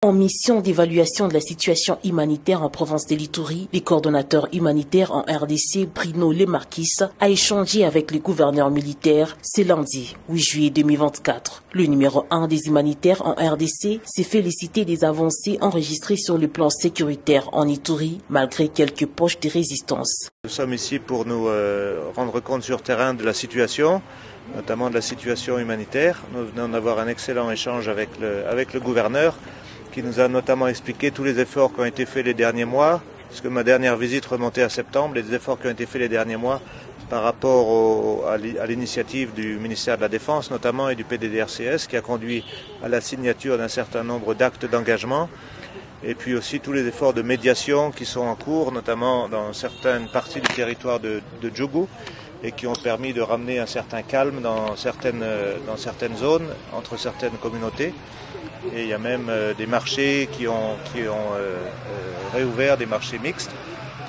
En mission d'évaluation de la situation humanitaire en province de l'Ituri, le coordonnateur humanitaire en RDC, Bruno Lemarquis, a échangé avec les gouverneurs militaires ce lundi, 8 juillet 2024. Le numéro 1 des humanitaires en RDC s'est félicité des avancées enregistrées sur le plan sécuritaire en Ituri, malgré quelques poches de résistance. Nous sommes ici pour nous rendre compte sur terrain de la situation, notamment de la situation humanitaire. Nous venons d'avoir un excellent échange avec le gouverneur, qui nous a notamment expliqué tous les efforts qui ont été faits les derniers mois, puisque ma dernière visite remontait à septembre, les efforts qui ont été faits les derniers mois par rapport à l'initiative du ministère de la Défense notamment et du PDDRCS qui a conduit à la signature d'un certain nombre d'actes d'engagement, et puis aussi tous les efforts de médiation qui sont en cours, notamment dans certaines parties du territoire de Djougou, et qui ont permis de ramener un certain calme dans certaines zones, entre certaines communautés. Et il y a même des marchés qui ont réouvert, des marchés mixtes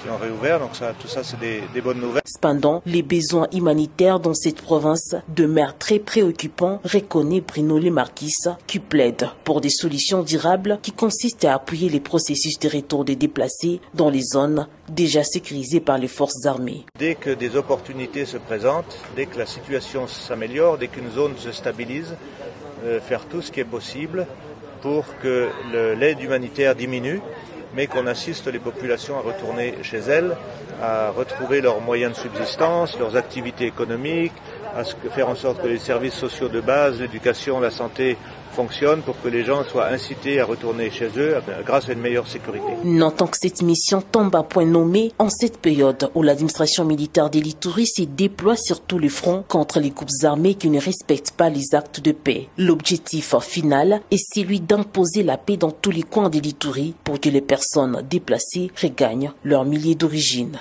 qui ont réouvert, donc tout ça c'est des bonnes nouvelles. Cependant, les besoins humanitaires dans cette province demeurent très préoccupants, reconnaît Bruno Lemarquis, qui plaide pour des solutions durables qui consistent à appuyer les processus de retour des déplacés dans les zones déjà sécurisées par les forces armées. Dès que des opportunités se présentent, dès que la situation s'améliore, dès qu'une zone se stabilise, faire tout ce qui est possible pour que l'aide humanitaire diminue, mais qu'on assiste les populations à retourner chez elles, à retrouver leurs moyens de subsistance, leurs activités économiques, à faire en sorte que les services sociaux de base, l'éducation, la santé fonctionnent pour que les gens soient incités à retourner chez eux grâce à une meilleure sécurité. Notons que cette mission tombe à point nommé en cette période où l'administration militaire de l'Ituri se déploie sur tous les fronts contre les groupes armés qui ne respectent pas les actes de paix. L'objectif final est celui d'imposer la paix dans tous les coins de l'Ituri pour que les personnes déplacées regagnent leur milieu d'origine.